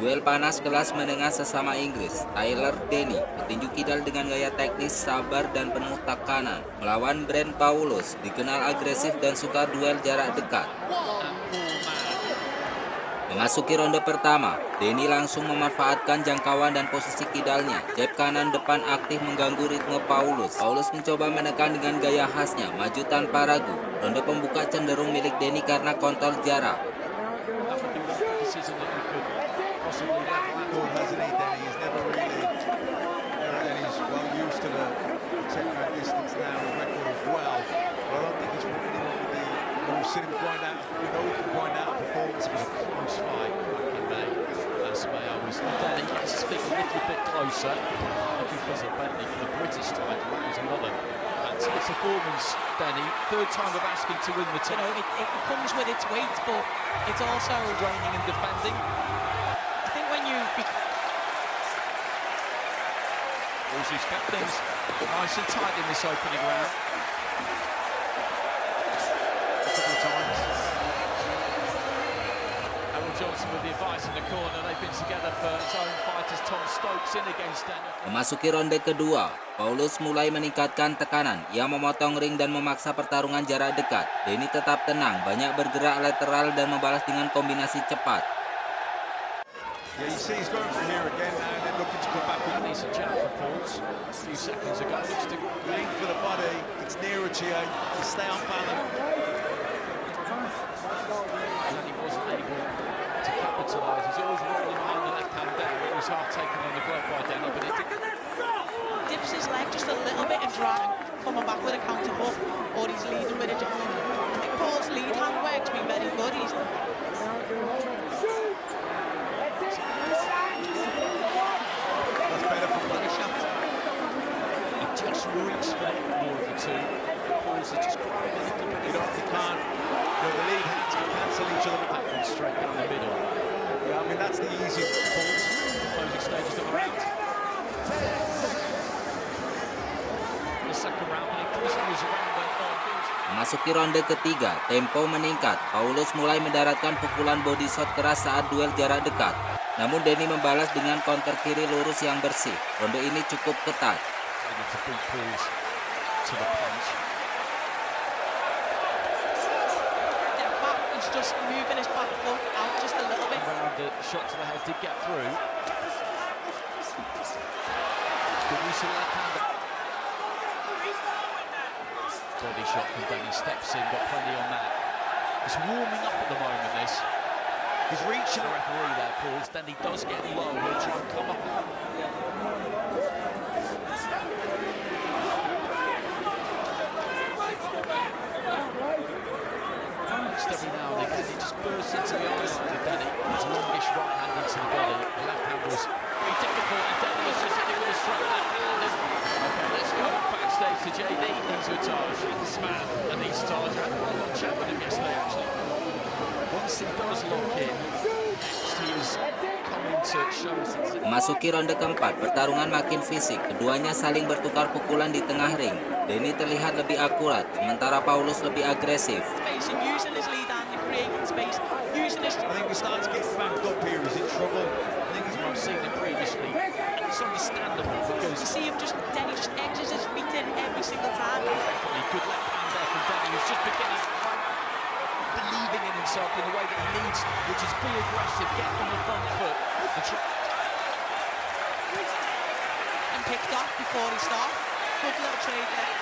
Duel panas kelas menengah sesama Inggris, Tyler Denny petinju kidal dengan gaya teknis, sabar dan penuh tekanan. Melawan Brent Paulus, dikenal agresif dan suka duel jarak dekat. Memasuki ronde pertama, Denny langsung memanfaatkan jangkauan dan posisi kidalnya. Jab kanan depan aktif mengganggu ritme Paulus. Paulus mencoba menekan dengan gaya khasnya, maju tanpa ragu. Ronde pembuka cenderung milik Denny karena kontrol jarak. It's a performance, Danny. Third time of asking to win the title. It comes with its weight, but it's also Reigning and defending. I think when you Wolsey's kept things nice and tight in this opening round. A couple of times. Harold Johnson with the advice in the corner. They've been together for his own fighters. Tom Stokes in against Daniel. Memasuki ronde kedua, Paulus mulai meningkatkan tekanan. Ia memotong ring dan memaksa pertarungan jarak dekat. Denny tetap tenang, banyak bergerak lateral dan membalas dengan kombinasi cepat. Yeah, you see he's going for here again now and then looking to come back with Decent jab for Pauls a few seconds ago. Looks to lean for the body. It's nearer to you to stay on balance. and he wasn't able to capitalise. He's always rolling behind the left hand there. It was half taken on the glove by Denny, but it didn't. dips his leg just a little bit and trying coming back with a counter hook, or he's leading with a jab. I think Paul's lead hand work's been very good. He's That's better from body shot. He just reached for more of the two. Pauls are just grabbing a little bit. you know, they can't. You know, the lead hands can cancel each other. That one straight down the middle. Yeah, I mean that's the easy pulls. Closing stages of the round. The second round, when he continues around and on. Memasuki ronde ketiga, tempo meningkat. Paulus mulai mendaratkan pukulan body shot keras saat duel jarak dekat. Namun Denny membalas dengan counter kiri lurus yang bersih. Ronde ini cukup ketat. Able to beat Pauls to the punch. Step back, he's just moving his back foot out just a little bit. Round the shot to the head did get through. Good use of the left hand. Body shot from Denny, steps in, got plenty on that. It's warming up at the moment, this. He's reaching. The referee there, Pauls. Denny does get low, he'll try and come up. Just every now and again, he just bursts into the eye line with Denny. His longish right hand into the body. The left hand was very difficult, and Denny was just hitting with a strong left hand. Okay, let's go backstage to JD. He's with Taj, this man, and he's Taj. I had a well chat with him yesterday, actually. Once he does lock in, he was coming to show us that. Memasuki ronde keempat, pertarungan makin fisik. Keduanya saling bertukar pukulan di tengah ring. Denny terlihat lebih akurat, sementara Paulus lebih agresif. Space and using his lead hand and creating space, using his. I think he's starting to get backed up here. He's in trouble. I think as I've seen him previously, it's understandable You because see him just, Denny just edges his feet in every single time. definitely good left hand there from Denny, who's just beginning believing in himself in the way that he needs, which is be aggressive, get on the front foot, and try. And picked off before he started. Good little trade there.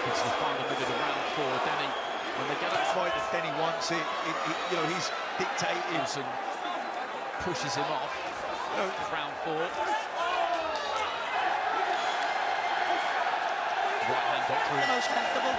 It's the final bit of the round for Denny. When they get That up fight that Denny wants it, you know, he's dictating. and pushes him off. Round four. Right hand got The through. most comfortable.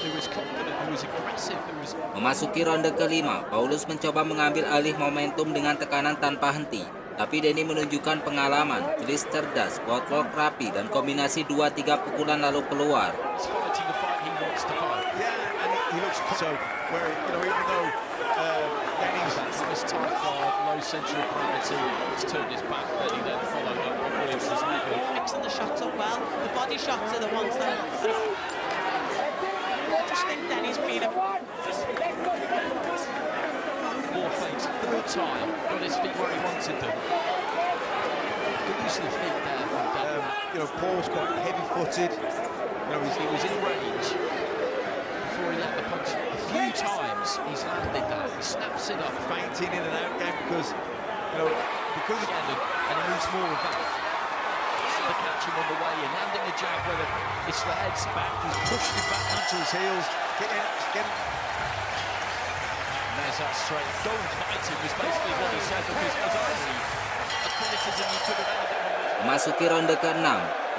Who was confident, who was aggressive, who was. Memasuki ronde kelima, Paulus mencoba mengambil alih momentum dengan tekanan tanpa henti. Tapi Denny menunjukkan pengalaman, jelis cerdas, footwork rapi, dan kombinasi 2-3 pukulan lalu keluar. He's fighting the fight he wants to fight. Yeah, and he looks so where you know even though Denny's That's this tight guard, low centre of gravity. He's turned his back. Denny then followed up on Williams' leg. Mixing the shots up well. The body shots are the ones that are just Denny's been a More fakes, third time, got his feet where he wanted them. Good use of the feet there from Denny. You know, Paul's quite heavy-footed. You know, He was in range before he let the punch. A few times he's landed that. He snaps it up, fainting in and out game because, you know, because of again, and he moves more of that. The catch him on the way in, landing a jab, whether it's the head's back, he's pushed him back onto his heels. Getting. and there's that straight. Don't fight him was basically what he said, because as only a criticism you could have ended up. Memasuki ronde ke-6,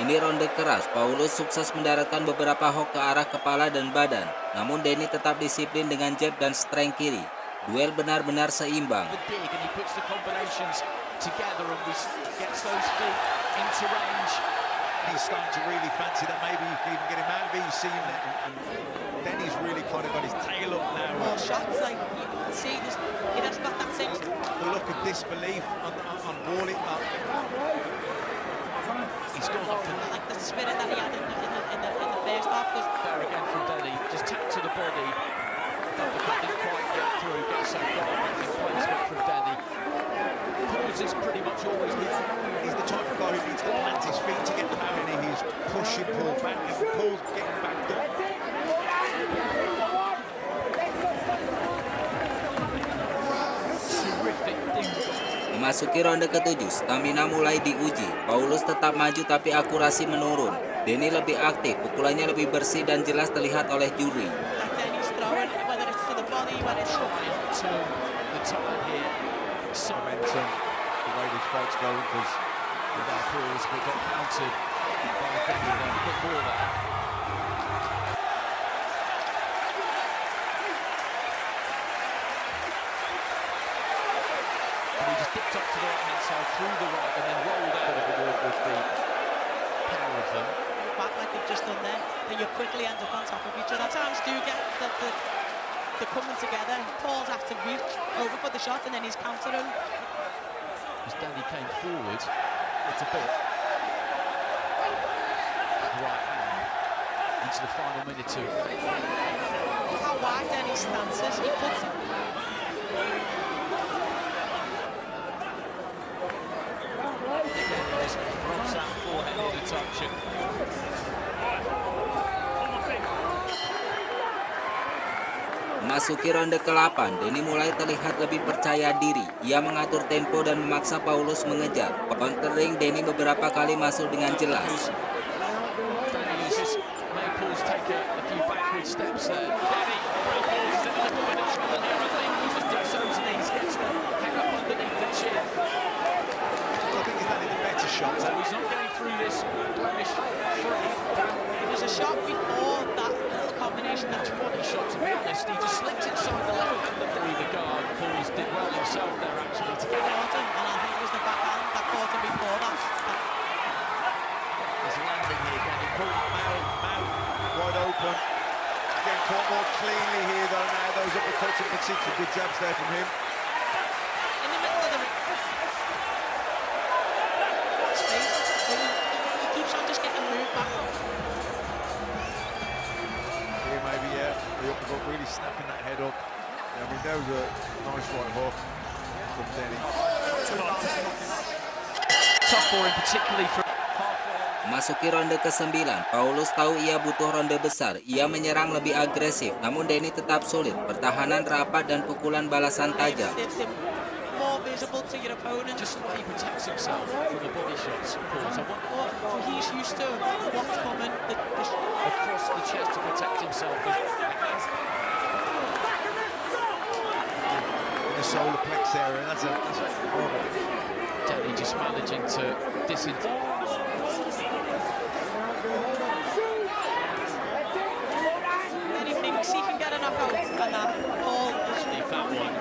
ini ronde keras. Paulus sukses mendaratkan beberapa hook ke arah kepala dan badan. Namun Denny tetap disiplin dengan jab dan strength kiri. Duel benar-benar seimbang. The dig, and he puts the combinations together and gets those feet into range. He's starting to really fancy that. Maybe you can even get him out of it. You see him there. And Denny's really kind of got his tail up now. more shots, like you can see this, he has got that same The look of disbelief on Warlick. He's gone up and like the spirit that he had in the first half. Because there again from Denny, just tapped to the body. Uppercut didn't quite get through, gets that guard back in placement from Denny. Pauls is pretty much always He's the type of guy who needs to plant his feet to get power, and he's pushing Paul back, and Paul's getting backed up. terrific ding. Memasuki ronde ke-7, stamina mulai diuji. Paulus tetap maju tapi akurasi menurun. Denny lebih aktif, pukulannya lebih bersih dan jelas terlihat oleh juri. that Denny's throwing, whether it's to the body, whether it's Turn the tide here. Momentum, the way this fight's going, because Without Pauls, but got countered by Denny then. A bit more there. And he just dipped up to the right-hand side, through the right, and then rolled out of the wall with the power of them. back like they've just done there, then you quickly end up on top of each other. Times do get the coming together. Paul's have to reach over for the shot, and then he's countering. As Denny came forward, it's a bit right hand into the final minute two. Look how wide Denny stances. He puts it. Just rubs that forehead in a touch. Memasuki ronde ke-8, Denny mulai terlihat lebih percaya diri. Ia mengatur tempo dan memaksa Paulus mengejar. Countering Denny beberapa kali masuk dengan jelas. Denny uses Pauls take a few backward steps there. Denny, Pauls is in a little bit of trouble here, I think. He just dips those knees, gets the hang up underneath the chin. I think he's landing the better shot. So he's not getting through this blemish free. There was a shot before that little combination. That's What a shot, to be honest. He just slipped inside the left hander through the guard. Pauls did well himself there, actually, to get caught him, and I think it was the backhand that caught him before that. his landing here again. He pulled Mouth wide open. Getting caught more cleanly here though now. Those uppercuts, you can see some good jabs there from him. In the middle of the space, he keeps on just getting moved back. Here maybe, yeah, the uppercut really snapping that head up. Yeah, I mean, that was a nice right hook from Denny. tough for him, particularly from Memasuki ronde ke-9, Paulus tahu ia butuh ronde besar. Ia menyerang lebih agresif, namun Denny tetap sulit. Pertahanan rapat dan pukulan balasan tajam. It's more visible to your opponent. just the way he protects himself from the body shots. Pauls, I want Well, he's used to what's coming. across the chest to protect himself. In the solar plex area, that's a horrible. Denny just managing to disengage. Then he thinks he can get a knockout, and that Paul is Leave that one.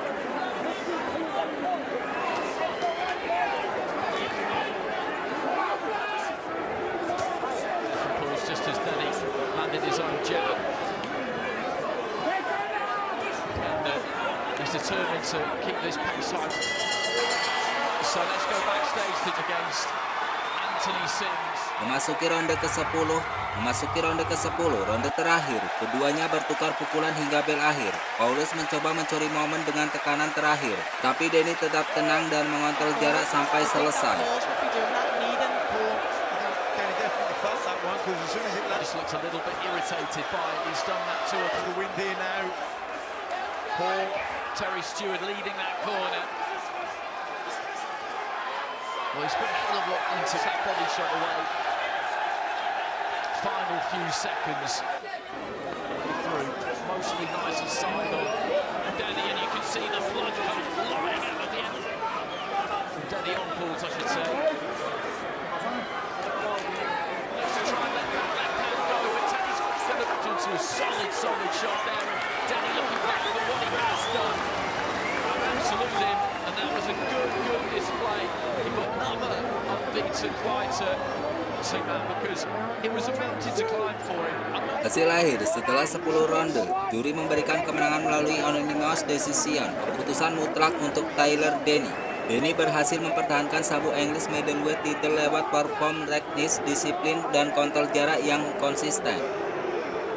From Pauls, just as Denny landed his own jab. And he's determined to keep this pace high. So let's go backstage against Anthony Sims. Memasuki ronde ke-10, ronde terakhir, keduanya bertukar pukulan hingga bel akhir. Paulus mencoba mencuri momen dengan tekanan terakhir, tapi Denny tetap tenang dan mengontrol jarak sampai selesai. Paul's would be doing that, needing Paul, Kenny definitely felt that one because as soon as it Just looks a little bit irritated by it. He's done that to to the wind here now, Paul, Terry Stewart leading that corner. Well, he's put a hell of a lot into that body shot away. Final few seconds. Through, mostly nice and side on. Denny, and you can see the blood come flying out of the end. Denny on pulls, I should say. Looks to try and let that left hand go, but Denny's got into a solid shot there. And Denny looking back for what he has done. Salute him, and that was a good display. He got another unbeaten fighter to that because it was a mountain to climb for him. Hasil akhir setelah 10 ronde, juri memberikan kemenangan melalui unanimous decision, keputusan mutlak untuk Tyler Denny. Denny berhasil mempertahankan sabuk English middleweight title lewat perform teknis, disiplin, dan kontrol jarak yang konsisten.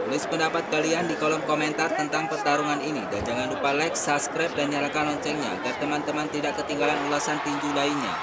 Tulis pendapat kalian di kolom komentar tentang pertarungan ini, dan jangan lupa like, subscribe, dan nyalakan loncengnya agar teman-teman tidak ketinggalan ulasan tinju lainnya.